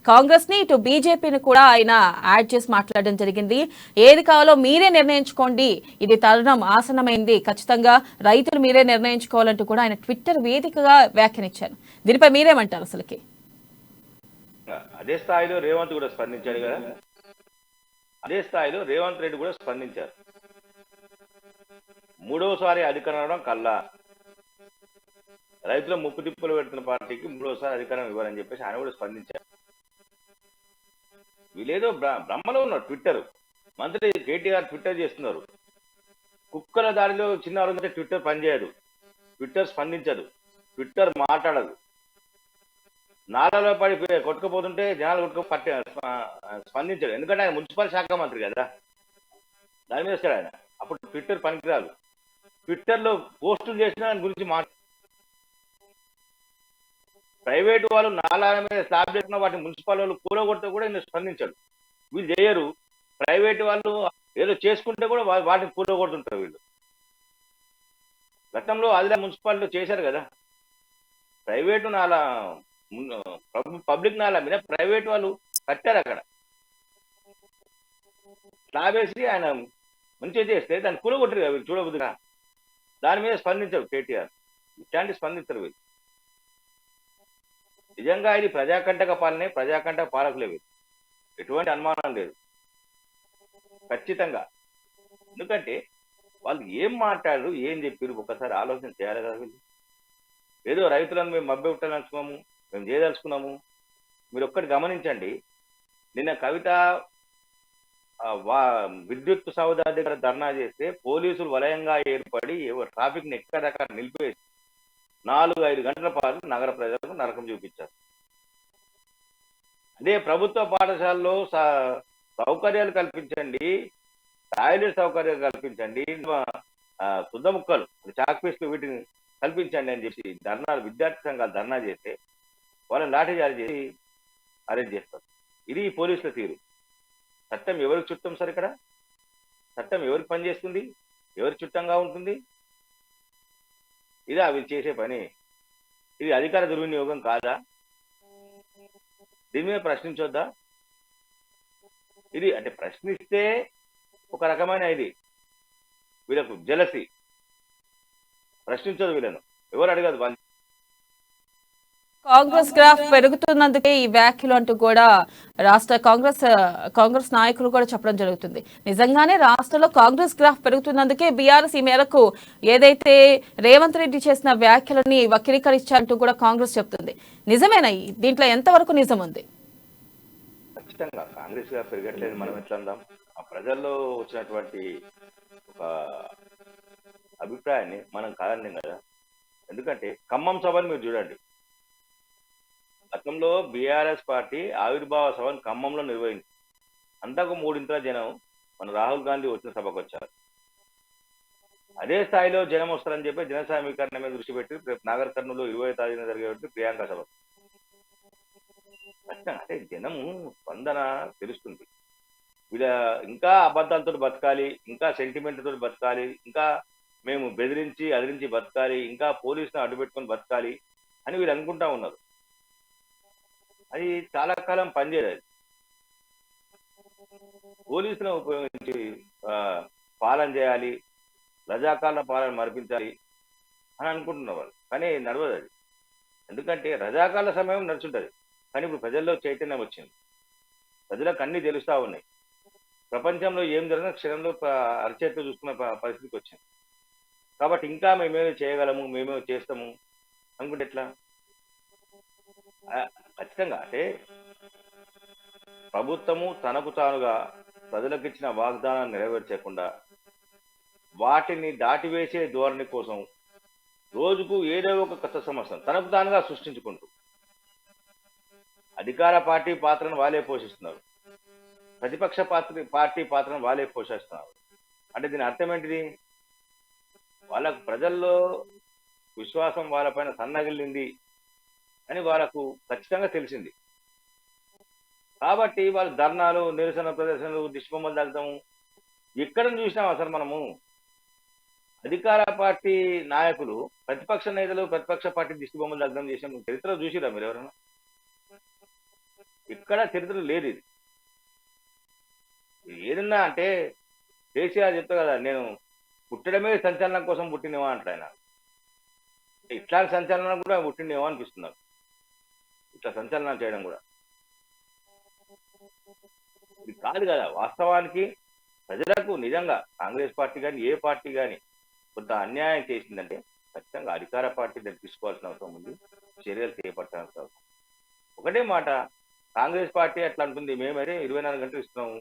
కాంగ్రెస్ ని ఇటు బీజేపీని కూడా ఆయన యాడ్ చేసి మాట్లాడడం జరిగింది. ఏది కావాలో మీరే నిర్ణయించుకోండి, ఇది తరుణం ఆసన్నమైంది, ఖచ్చితంగా రైతులు మీరే నిర్ణయించుకోవాలంటూ కూడా ఆయన ట్విట్టర్ వేదికగా వ్యాఖ్యానించారు. దీనిపై మీరేమంటారు అసలుకి? అదే స్థాయిలో రేవంత్ కూడా స్పందించాడు కదా, అదే స్థాయిలో రేవంత్ రెడ్డి కూడా స్పందించారు. 3వసారి అధికారం రావడం కల్లా, రైతుల ముప్పు తిప్పులు పెడుతున్న పార్టీకి 3వసారి అధికారం ఇవ్వాలని చెప్పేసి ఆయన కూడా స్పందించారు. వీళ్ళేదో బ్రహ్మలో ఉన్నారు. ట్విట్టర్ మంత్రి కేటీఆర్ ట్విట్టర్ చేస్తున్నారు. కుక్కల దారిలో చిన్న అరుందంటే ట్విట్టర్ పనిచేయదు, ట్విట్టర్ స్పందించదు, ట్విట్టర్ మాట్లాడదు. నాలలో పడి కొట్టుకుపోతుంటే జనాలు స్పందించాడు. ఎందుకంటే ఆయన మున్సిపల్ శాఖ మంత్రి కదా, దాని మీద వస్తాడు ఆయన. అప్పుడు ట్విట్టర్ పనికిరాదు. ట్విట్టర్లో పోస్టులు చేసిన దాని గురించి ప్రైవేటు వాళ్ళు నాలాల మీద స్లాబ్ చేసిన వాటిని మున్సిపల్ వాళ్ళు కూలగొడితే కూడా ఈయన స్పందించాడు. వీళ్ళు చేయరు. ప్రైవేటు వాళ్ళు ఏదో చేసుకుంటే కూడా వాటిని కూలగొడుతుంటారు వీళ్ళు. గతంలో ఆదిలాబాద్ మున్సిపాలిటీలో చేశారు కదా, ప్రైవేటు నాలా పబ్లిక్ నాలా మీద ప్రైవేట్ వాళ్ళు కట్టారు. అక్కడ స్లాబ్ వేసి ఆయన మంచిగా చేస్తే దాన్ని కూలగొట్టరు కదా వీళ్ళు చూడబుద్దిగా. దాని మీద స్పందించరు కేటీఆర్, ఇట్లాంటి స్పందించరు వీళ్ళు. నిజంగా ఇది ప్రజాకంటక పాలనే, ప్రజాకంటక పాలకులే వీళ్ళు, ఎటువంటి అనుమానం లేదు ఖచ్చితంగా. ఎందుకంటే వాళ్ళు ఏం మాట్లాడారు, ఏం చెప్పారు ఒకసారి ఆలోచన చేయాలి కదా వీళ్ళు. ఏదో రైతులను మేము మభ్య పెట్టాలనుకున్నాము, మేము చేయదలుచుకున్నాము. మీరు ఒక్కటి గమనించండి, నిన్న కవిత విద్యుత్ సౌధ దగ్గర ధర్నా చేస్తే పోలీసులు వలయంగా ఏర్పడి ట్రాఫిక్ ని ఎక్కడక్కడ నిలిపేసి 4-5 గంటల పాటు నగర ప్రజలకు నరకం చూపించారు. అదే ప్రభుత్వ పాఠశాలలో సౌకర్యాలు కల్పించండి, టాయిలెట్ సౌకర్యాలు కల్పించండి, శుద్ధ ముక్కలు చాక్పీస్లు వీటిని కల్పించండి అని చెప్పి విద్యార్థి సంఘాలు ధర్నా చేస్తే వాళ్ళని లాఠీచార్జ్ చేసి అరెస్ట్ చేస్తారు. ఇది పోలీసుల తీరు. చట్టం ఎవరికి చుట్టం సార్? ఇక్కడ చట్టం ఎవరికి పనిచేస్తుంది, ఎవరికి చుట్టంగా ఉంటుంది? ఇది అవి చేసే పని. ఇది అధికార దుర్వినియోగం కాదా? దీని మీద ప్రశ్నించొద్దా? ఇది అంటే ప్రశ్నిస్తే ఒక రకమైన ఇది వీళ్ళకు జలసి, ప్రశ్నించదు వీళ్ళను ఎవరు అడగదు. వాళ్ళు కాంగ్రెస్ గ్రాఫ్ పెరుగుతున్నందుకే ఈ వ్యాఖ్యలు అంటూ కూడా రాష్ట్ర కాంగ్రెస్ నాయకులు కూడా చెప్పడం జరుగుతుంది. నిజంగానే రాష్ట్రంలో కాంగ్రెస్ గ్రాఫ్ పెరుగుతున్నందుకే బీఆర్ఎస్ ఈ మేరకు ఏదైతే రేవంత్ రెడ్డి చేసిన వ్యాఖ్యలని వక్రీకరించారంటూ కూడా కాంగ్రెస్ చెప్తుంది. నిజమేనా? దీంట్లో ఎంతవరకు నిజం ఉంది? ఖచ్చితంగా కాంగ్రెస్ గా పెరగట్లేదు మనం ఎట్లా అందాం. ఆ ప్రజల్లో వచ్చినటువంటి ఒక అభిప్రాయాన్ని మనం కాదన్నాం కదా. ఎందుకంటే ఖమ్మం సభను మీరు చూడండి. గతంలో బీఆర్ఎస్ పార్టీ ఆవిర్భావ సభను ఖమ్మంలో నిర్వహించింది. అంతకు మూడింతల జనం మన రాహుల్ గాంధీ వచ్చిన సభకు వచ్చారు. అదే స్థాయిలో జనం వస్తారని చెప్పి జన సమీకరణ మీద దృష్టి పెట్టి రేపు నాగర్ కర్నూలు 20వ తారీఖున జరిగేటువంటి ప్రియాంక సభ. ఖచ్చితంగా అంటే జనము స్పందన తెలుస్తుంది. వీళ్ళ ఇంకా అబద్ధాలతో బతకాలి, ఇంకా సెంటిమెంట్ తోటి బతకాలి, ఇంకా మేము బెదిరించి అదిరించి బతకాలి, ఇంకా పోలీసులను అడ్డుపెట్టుకొని బతకాలి అని వీళ్ళు అనుకుంటా ఉన్నారు. అది చాలా కాలం పనిచేయదు. పోలీసులను ఉపయోగించి పాలన చేయాలి, రజాకాల పాలన మరిపించాలి అని అనుకుంటున్నారు వాళ్ళు. కానీ నడవదు అది. ఎందుకంటే రజాకాల సమయం నడుచుంటది, కానీ ఇప్పుడు ప్రజల్లో చైతన్యం వచ్చింది. ప్రజలకు అన్ని తెలుస్తా ఉన్నాయి. ప్రపంచంలో ఏం జరిగినా క్షణంలో అరచేతిలో చూసుకున్న పరిస్థితికి వచ్చింది. కాబట్టి ఇంకా మేమేమో చేయగలము, మేమేమో చేస్తాము అనుకుంటే ఎట్లా? ఖచ్చితంగా అంటే ప్రభుత్వము తనకు తానుగా ప్రజలకు ఇచ్చిన వాగ్దానాన్ని నెరవేర్చకుండా వాటిని దాటివేసే ధోరణి కోసం రోజుకు ఏదో ఒక కొత్త సమస్య తనకు తానుగా సృష్టించుకుంటూ అధికార పార్టీ పాత్రను వాళ్ళే పోషిస్తున్నారు, ప్రతిపక్ష పార్టీ పాత్రను వాళ్ళే పోషిస్తున్నారు. అంటే దీని అర్థం ఏంటిది? వాళ్ళకు ప్రజల్లో విశ్వాసం వాళ్ళపైన సన్నగిల్లింది అని వాళ్ళకు ఖచ్చితంగా తెలిసింది. కాబట్టి వాళ్ళు ధర్నాలు, నిరసన ప్రదర్శనలు, దిష్టిబొమ్మలు తగ్గడము ఎక్కడ చూసినాం. అసలు మనము అధికార పార్టీ నాయకులు ప్రతిపక్ష నేతలు ప్రతిపక్ష పార్టీ దిష్టిబొమ్మలు తగ్గడం చేసిన చరిత్ర చూసిరా మీరు ఎవరైనా? ఇక్కడ చరిత్ర లేదు. ఇది ఏదన్నా అంటే కేసీఆర్ చెప్తా కదా, నేను పుట్టడమే సంచలనం కోసం పుట్టినేమో అంటారు ఆయన. ఇట్లాంటి సంచలనం కూడా పుట్టినేమో అనిపిస్తున్నారు. ఇట్లా సంచలనం చేయడం కూడా ఇది కాదు కదా. వాస్తవానికి ప్రజలకు నిజంగా కాంగ్రెస్ పార్టీ కానీ ఏ పార్టీ కానీ కొంత అన్యాయం చేసిందంటే ఖచ్చితంగా అధికార పార్టీ దాన్ని తీసుకోవాల్సిన అవసరం ఉంది, చర్యలు చేపట్టాల్సిన అవసరం. ఒకటే మాట, కాంగ్రెస్ పార్టీ అట్లా అంటుంది, మేమైతే 24 గంటలు ఇస్తున్నాము.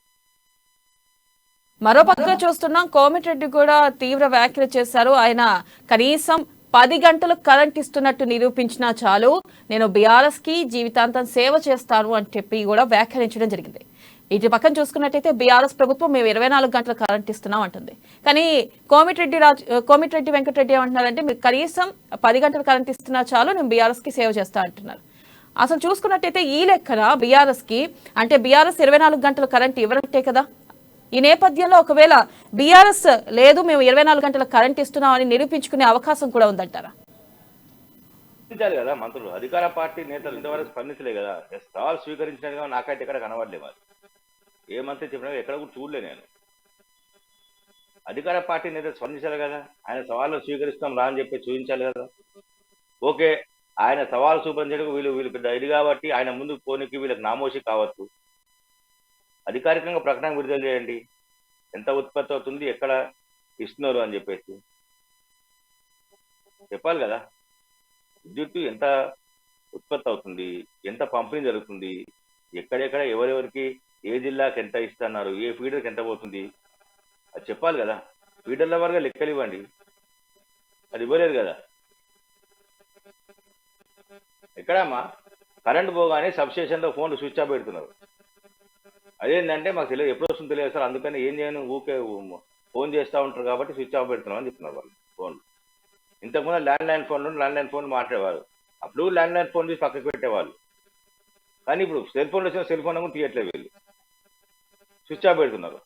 మరో పక్క చూస్తున్నాం, కోమటిరెడ్డి కూడా తీవ్ర వ్యాఖ్యలు చేశారు. ఆయన కనీసం 10 గంటలు కరెంట్ ఇస్తున్నట్టు నిరూపించినా చాలు, నేను బీఆర్ఎస్ కి జీవితాంతం సేవ చేస్తాను అని చెప్పి కూడా వ్యాఖ్యానించడం జరిగింది. ఇటు పక్కన చూసుకున్నట్టయితే బీఆర్ఎస్ ప్రభుత్వం మేము 24 గంటలు కరెంట్ ఇస్తున్నాం అంటుంది. కానీ కోమటిరెడ్డి వెంకటరెడ్డి ఏమంటున్నారంటే మీరు కనీసం 10 గంటలు కరెంట్ ఇస్తున్నా చాలు, నేను బీఆర్ఎస్ కి సేవ చేస్తా అంటున్నారు. అసలు చూసుకున్నట్టయితే ఈ లెక్కన బీఆర్ఎస్ కి అంటే బీఆర్ఎస్ 24 గంటలు కరెంట్ ఇవ్వనట్టే కదా. ఈ నేపథ్యంలో ఒకవేళ బీఆర్ఎస్ లేదు మేము 24 గంటల కరెంట్ ఇస్తున్నామని నిరూపించుకునే అవకాశం కూడా ఉందంటారా? కదా మంత్రులు, అధికార పార్టీ నేతలు ఇంతవరకు స్పందించలే కదా. సవాల్ స్వీకరించినట్టుగా నాకైతే ఎక్కడ కనబడలే. మరి ఏ మంత్రి చెప్పినా ఎక్కడ కూడా చూడలే నేను. అధికార పార్టీ నేతలు స్పందించాలి కదా, ఆయన సవాళ్ళు స్వీకరిస్తాం రా అని చెప్పి చూపించాలి కదా. ఓకే, ఆయన సవాలు చూపించడానికి వీళ్ళు పెద్ద ఇది కాబట్టి ఆయన ముందు పోనీకి వీళ్ళకి నామోషి కావచ్చు. అధికారికంగా ప్రకటన విడుదల చేయండి, ఎంత ఉత్పత్తి అవుతుంది, ఎక్కడ ఇస్తున్నారు అని చెప్పేసి చెప్పాలి కదా. విద్యుత్తు ఎంత ఉత్పత్తి అవుతుంది, ఎంత పంపిణీ జరుగుతుంది, ఎక్కడెక్కడ ఎవరెవరికి ఏ జిల్లాకి ఎంత ఇస్తున్నారు, ఏ ఫీడర్కి ఎంత పోతుంది, అది చెప్పాలి కదా. ఫీడర్ల వరకు లెక్కలు ఇవ్వండి, అది ఇవ్వలేదు కదా. ఎక్కడమ్మా కరెంట్ పోగానే సబ్స్టేషన్లో ఫోన్లు స్విచ్ ఆఫ్ పెడుతున్నారు. అదేంటంటే మాకు తెలియదు, ఎప్పుడు వస్తుందో తెలియదు సార్, అందుకని ఏం చేయను ఊకే ఫోన్ చేస్తూ ఉంటారు కాబట్టి స్విచ్ ఆఫ్ పెడుతున్నాం అని చెప్తున్నారు వాళ్ళు. ఫోన్లు ఇంతకుముందు ల్యాండ్ లైన్ ఫోన్ మాట్లాడేవారు. అప్పుడు ల్యాండ్ లైన్ ఫోన్ తీసి పక్కకు పెట్టేవాళ్ళు. కానీ ఇప్పుడు సెల్ ఫోన్ వచ్చిన సెల్ ఫోన్ కూడా తీయట్లేదు, వీళ్ళు స్విచ్ ఆఫ్ పెడుతున్నారు.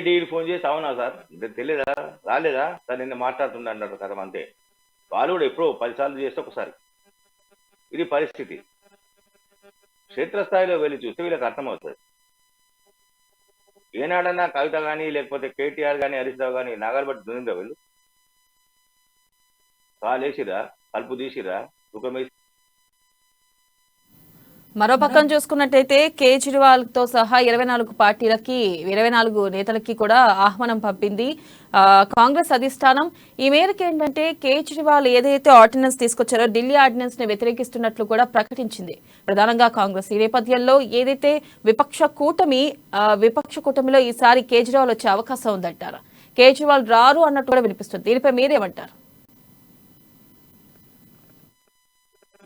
డీల్ ఫోన్ చేసి అవునా సార్ తెలియదా రాలేదా సార్ నిన్న మాట్లాడుతుండ అంటారు కదా. అంతే, వాళ్ళు కూడా ఎప్పుడో 10 సార్లు చేస్తే ఒకసారి. ఇది పరిస్థితి. క్షేత్రస్థాయిలో వెళ్ళి చూస్తే వీళ్ళకి అర్థమవుతుంది. ఏనాడన్నా కవిత కానీ లేకపోతే కేటీఆర్ కానీ హరీష్ రావు కానీ నాగాలు బట్టి దునిందా వీళ్ళు? కాలేసిరా కలుపు తీసిరా దుఃఖమేసి. మరో పక్కన చూసుకున్నట్టయితే కేజ్రీవాల్ తో సహా 24 పార్టీలకి 24 నేతలకి కూడా ఆహ్వానం పంపింది కాంగ్రెస్ అధిష్టానం. ఈ మేరకు ఏంటంటే కేజ్రీవాల్ ఏదైతే ఆర్డినెన్స్ తీసుకొచ్చారో ఢిల్లీ ఆర్డినెన్స్ ని వ్యతిరేకిస్తున్నట్లు కూడా ప్రకటించింది ప్రధానంగా కాంగ్రెస్. ఈ నేపథ్యంలో ఏదైతే విపక్ష కూటమిలో ఈసారి కేజ్రీవాల్ వచ్చే అవకాశం ఉందంటారా? కేజ్రీవాల్ రారు అన్నట్టు కూడా వినిపిస్తుంది. దీనిపై మీరేమంటారు?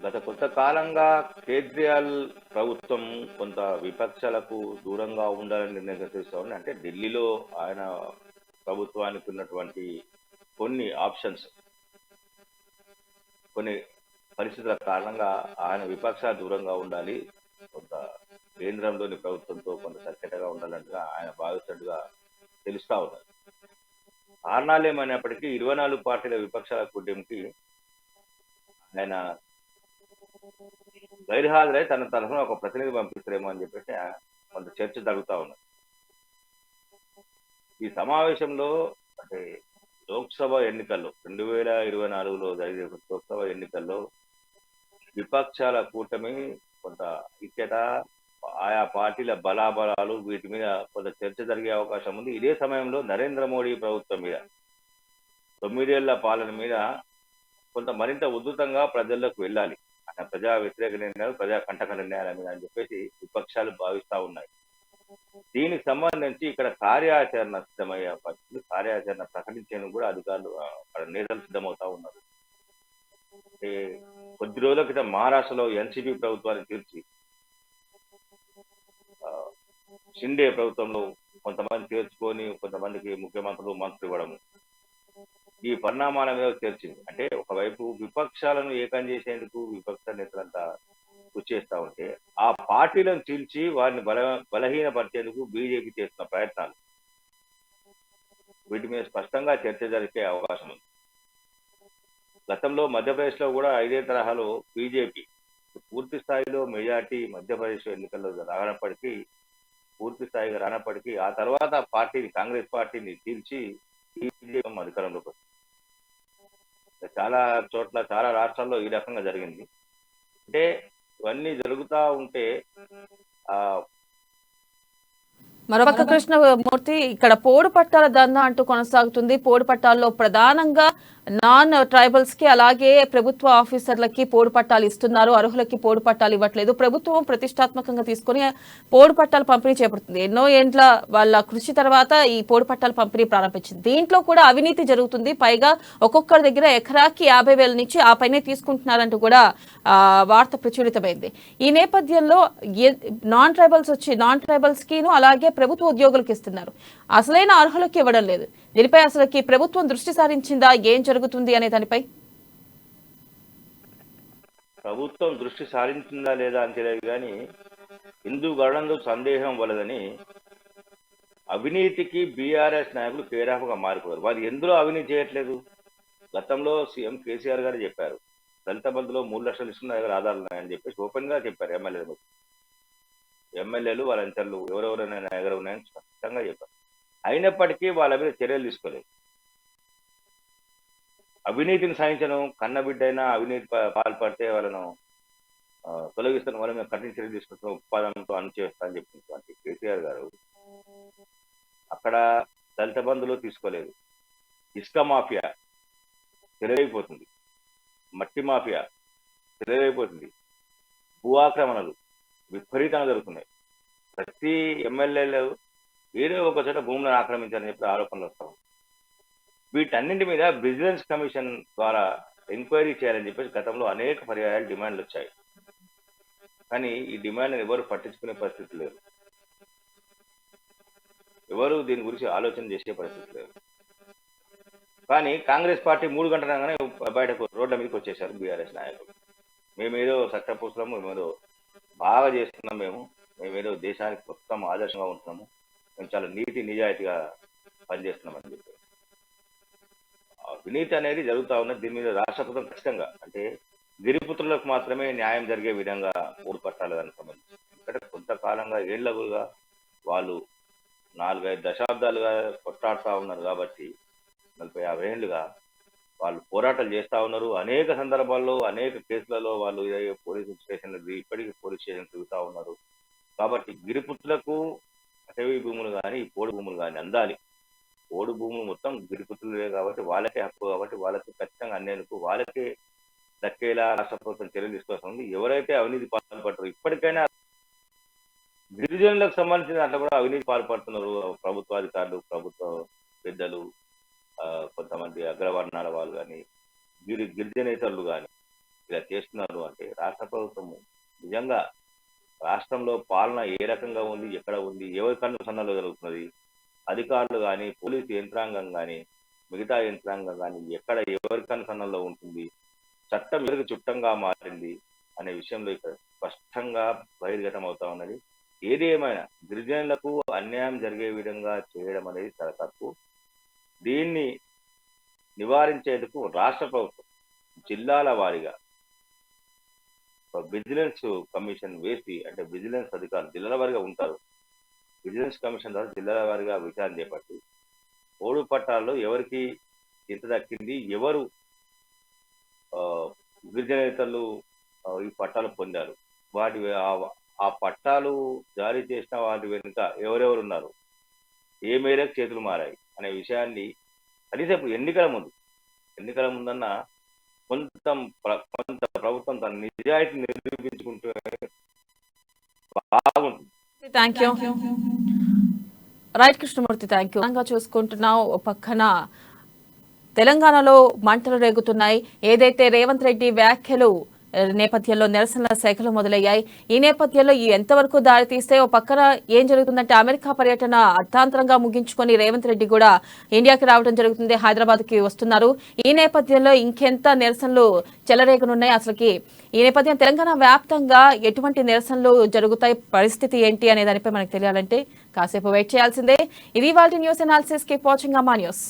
గత కొంతకాలంగా కేజ్రీవాల్ ప్రభుత్వం కొంత విపక్షాలకు దూరంగా ఉండాలని నిర్ణయం తీసుకోవాలి. అంటే ఢిల్లీలో ఆయన ప్రభుత్వానికి ఉన్నటువంటి కొన్ని ఆప్షన్స్, కొన్ని పరిస్థితుల కారణంగా ఆయన విపక్షాలు దూరంగా ఉండాలి, కొంత కేంద్రంలోని ప్రభుత్వంతో కొంత సఖ్యతగా ఉండాలంటగా ఆయన భావిస్తున్నట్టుగా తెలుస్తా ఉన్నారు. కారణాలు ఏమైనప్పటికీ 24 పార్టీల విపక్షాల కూటమికి ఆయన గైర్హాజరై తన తరఫున ఒక ప్రతినిధి పంపిస్తారేమో అని చెప్పేసి కొంత చర్చ జరుగుతూ ఉన్నది. ఈ సమావేశంలో అంటే లోక్సభ ఎన్నికల్లో 2024లో జరిగే లోక్సభ ఎన్నికల్లో విపక్షాల కూటమి కొంత ఐక్యత, ఆయా పార్టీల బలాబలాలు వీటి మీద కొంత చర్చ జరిగే అవకాశం ఉంది. ఇదే సమయంలో నరేంద్ర మోడీ ప్రభుత్వం మీద 9 ఏళ్ల పాలన మీద కొంత మరింత ఉధృతంగా ప్రజల్లోకి వెళ్ళాలి, ఆయన ప్రజా వ్యతిరేక నిర్ణయాలు, ప్రజా కంటక నిర్ణయాల మీద అని చెప్పేసి విపక్షాలు భావిస్తా ఉన్నాయి. దీనికి సంబంధించి ఇక్కడ కార్యాచరణ సిద్ధమయ్యే పరిస్థితులు, కార్యాచరణ ప్రకటించేందుకు కూడా అధికారులు అక్కడ నేతలు సిద్ధమవుతా ఉన్నారు. కొద్ది రోజుల క్రితం మహారాష్ట్రలో ఎన్సీపీ ప్రభుత్వాన్ని తీర్చి షిండే ప్రభుత్వంలో కొంతమంది చేర్చుకొని కొంతమందికి ముఖ్యమంత్రులు, మంత్రులు ఇవ్వడము, ఈ పరిణామాల మీద చర్చింది. అంటే ఒకవైపు విపక్షాలను ఏకం చేసేందుకు విపక్ష నేతలంతా కృషి చేస్తా ఉంటే, ఆ పార్టీలను చీల్చి వారిని బలహీనపరిచేందుకు బీజేపీ చేస్తున్న ప్రయత్నాలు, వీటి మీద స్పష్టంగా చర్చ జరిగే అవకాశం ఉంది. గతంలో మధ్యప్రదేశ్ లో కూడా ఇదే తరహాలో బీజేపీ పూర్తి స్థాయిలో మెజార్టీ మధ్యప్రదేశ్ ఎన్నికల్లో పూర్తి స్థాయిగా రానప్పటికీ ఆ తర్వాత కాంగ్రెస్ పార్టీని చీల్చి బీజేపీ అధికారంలోకి వచ్చింది. చాలా చోట్ల, చాలా రాష్ట్రాల్లో ఈ రకంగా జరిగింది. అంటే ఇవన్నీ జరుగుతూ ఉంటే మరొక కృష్ణమూర్తి, ఇక్కడ పోడు పట్టాల దందా అంటూ కొనసాగుతుంది. పోడు పట్టాల్లో ప్రధానంగా నాన్ ట్రైబల్స్ కి అలాగే ప్రభుత్వ ఆఫీసర్లకి పోడు పట్టాలు ఇస్తున్నారు, అర్హులకి పోడు పట్టాలు ఇవ్వట్లేదు. ప్రభుత్వం ప్రతిష్టాత్మకంగా తీసుకుని పోడు పట్టాలు పంపిణీ చేపడుతుంది. ఎన్నో ఏండ్ల వాళ్ళ కృషి తర్వాత ఈ పోడు పట్టాల పంపిణీ ప్రారంభించింది. దీంట్లో కూడా అవినీతి జరుగుతుంది. పైగా ఒక్కొక్కరి దగ్గర ఎకరాకి 50,000 నుంచి ఆ పైనే తీసుకుంటున్నారంటూ కూడా వార్త ప్రచురితమైంది. ఈ నేపథ్యంలో నాన్ ట్రైబల్స్ కిను అలాగే ప్రభుత్వ ఉద్యోగులకు ఇస్తున్నారు, అసలైన అర్హులకి ఇవ్వడం లేదు. దీనిపై అసలుకి ప్రభుత్వం దృష్టి సారించిందా? ఏం జరుగుతుంది అనే దానిపై ప్రభుత్వం దృష్టి సారించిందా లేదా అని తెలియదు కానీ హిందూ గణంలో సందేహం వలదని అవినీతికి బీఆర్ఎస్ నాయకులు కేరాఫ్గా మారిపోయారు. వారు ఎందులో అవినీతి చేయట్లేదు. గతంలో సీఎం కేసీఆర్ గారు చెప్పారు, దళిత బంధులో 3 లక్షలు ఇస్తున్న దగ్గర ఆధారాలు ఉన్నాయని చెప్పేసి ఓపెన్ గా చెప్పారు. ఎమ్మెల్యేలు వాళ్ళ అంచర్లు ఎవరెవరైనా దగ్గర ఉన్నాయని స్పష్టంగా చెప్పారు. అయినప్పటికీ వాళ్ళ మీద చర్యలు తీసుకోలేదు. అవినీతిని సాధించను, కన్నబిడ్డైనా అవినీతి పాల్పడితే వాళ్ళను తొలగిస్తున్న వాళ్ళ మీద కఠిన చర్యలు తీసుకుంటున్న ఉత్పాదనతో అణచివేస్తా అని చెప్పినటువంటి కేసీఆర్ గారు అక్కడ దళిత బంధులో తీసుకోలేదు. ఇసుక మాఫియా తెలియైపోతుంది, మట్టి మాఫియా తెలియైపోతుంది, భూ ఆక్రమణలు విపరీతంగా జరుగుతున్నాయి. ప్రతి ఎమ్మెల్యేలు ఏదో ఒక చోట భూములను ఆక్రమించారని చెప్పి ఆరోపణలు వస్తాం. వీటన్నింటి మీద విజిలెన్స్ కమిషన్ ద్వారా ఎంక్వైరీ చేయాలని చెప్పేసి గతంలో అనేక పర్యాయాలు డిమాండ్లు వచ్చాయి. కానీ ఈ డిమాండ్ని ఎవరు పట్టించుకునే పరిస్థితి లేదు, ఎవరు దీని గురించి ఆలోచన చేసే పరిస్థితి లేదు. కానీ కాంగ్రెస్ పార్టీ 3 గంటల రాగానే బయటకు రోడ్ల మీదకి వచ్చేసారు బీఆర్ఎస్ నాయకులు. మేమేదో సట్టపూసలము, మేమేదో బాగా చేస్తున్నాం, మేమేదో దేశానికి మొత్తం ఆదర్శంగా ఉంటున్నాము, మేము చాలా నీతి నిజాయితీగా పనిచేస్తున్నామని చెప్పారు. అవినీతి అనేది జరుగుతూ ఉన్నది. దీని మీద రాష్ట్ర ప్రభుత్వం ఖచ్చితంగా, అంటే గిరిపుత్రులకు మాత్రమే న్యాయం జరిగే విధంగా పోడు పట్టాలి దానికి సంబంధించి. ఎందుకంటే కొంతకాలంగా ఏళ్లుగా వాళ్ళు 4-5 దశాబ్దాలుగా కొట్లాడుతూ ఉన్నారు కాబట్టి 40-50 ఏళ్లుగా వాళ్ళు పోరాటాలు చేస్తా ఉన్నారు. అనేక సందర్భాల్లో అనేక కేసులలో వాళ్ళు పోలీసు స్టేషన్ ఇప్పటికీ పోలీస్ స్టేషన్ తిరుగుతా ఉన్నారు. కాబట్టి గిరిపుత్రులకు అటవీ భూములు కానీ పోడు భూములు కానీ అందాలి. పోడు భూములు మొత్తం గిరిపుత్రులే కాబట్టి వాళ్ళకే హక్కు, కాబట్టి వాళ్ళకి ఖచ్చితంగా అన్నేందుకు వాళ్ళకే దక్కేలా రాష్ట్ర ప్రభుత్వం చర్యలు తీసుకోవాల్సింది. ఎవరైతే అవినీతి పాల్పడతారో ఇప్పటికైనా గిరిజనులకు సంబంధించిన దాంట్లో కూడా అవినీతి పాల్పడుతున్నారు ప్రభుత్వాధికారులు, ప్రభుత్వ పెద్దలు, కొంతమంది అగ్రవర్ణాల వాళ్ళు కానీ గిరిజనేతరులు కానీ ఇలా చేస్తున్నారు అంటే రాష్ట్ర ప్రభుత్వము నిజంగా రాష్ట్రంలో పాలన ఏ రకంగా ఉంది, ఎక్కడ ఉంది, ఎవరి కన్ను సన్నలో జరుగుతున్నది, అధికారులు కానీ పోలీసు యంత్రాంగం కానీ మిగతా యంత్రాంగం కానీ ఎక్కడ ఎవరి కన్ను సన్నలో ఉంటుంది, చట్టం ఎవరికి చుట్టంగా మారింది అనే విషయంలో ఇక్కడ స్పష్టంగా బహిర్గతం అవుతా ఉన్నది. ఏది ఏమైనా గిరిజనులకు అన్యాయం జరిగే విధంగా చేయడం అనేది చాలా తప్పు. దీన్ని నివారించేందుకు రాష్ట్ర ప్రభుత్వం జిల్లాల వారీగా విజిలెన్స్ కమిషన్ వేసి, అంటే విజిలెన్స్ అధికారులు జిల్లాల వారీగా ఉంటారు, విజిలెన్స్ కమిషన్ ద్వారా జిల్లాల వారీగా విచారణ చేపట్టి పోడు పట్టాల్లో ఎవరికి ఎంత దక్కింది, ఎవరు గిరిజనేతలు ఈ పట్టాలు పొందారు, వాటి ఆ పట్టాలు జారీ చేసిన వాటి వెనుక ఎవరెవరు ఉన్నారు, ఏ మేరకు చేతులు మారాయి అనే విషయాన్ని కనీసం ఇప్పుడు ఎన్నికల ముందన్న కొంత ప్రభుత్వం తన నిజాయితీ నిరూపించుకుంటే బాగుంటుంది. Thank you. Right Krishnamurthy, thank you. చూసుకుంటున్నాం ఓ పక్కన తెలంగాణలో మంటలు రేగుతున్నాయి. ఏదైతే రేవంత్ రెడ్డి వ్యాఖ్యలు నేపథ్యంలో నిరసనల శాఖలు మొదలయ్యాయి. ఈ నేపథ్యంలో ఎంతవరకు దారి తీస్తే ఓ పక్కన ఏం జరుగుతుందంటే అమెరికా పర్యటన అర్థాంతరంగా ముగించుకొని రేవంత్ రెడ్డి కూడా ఇండియాకి రావడం జరుగుతుంది, హైదరాబాద్ కి వస్తున్నారు. ఈ నేపథ్యంలో ఇంకెంత నిరసనలు చెలరేగనున్నాయి, అసలుకి ఈ నేపథ్యం తెలంగాణ వ్యాప్తంగా ఎటువంటి నిరసనలు జరుగుతాయి, పరిస్థితి ఏంటి అనే దానిపై మనకు తెలియాలంటే కాసేపు వెయిట్ చేయాల్సిందే. ఇది వాళ్ళ న్యూస్ అనాలిసిస్. కీప్ వాచింగ్ అమ్మా న్యూస్.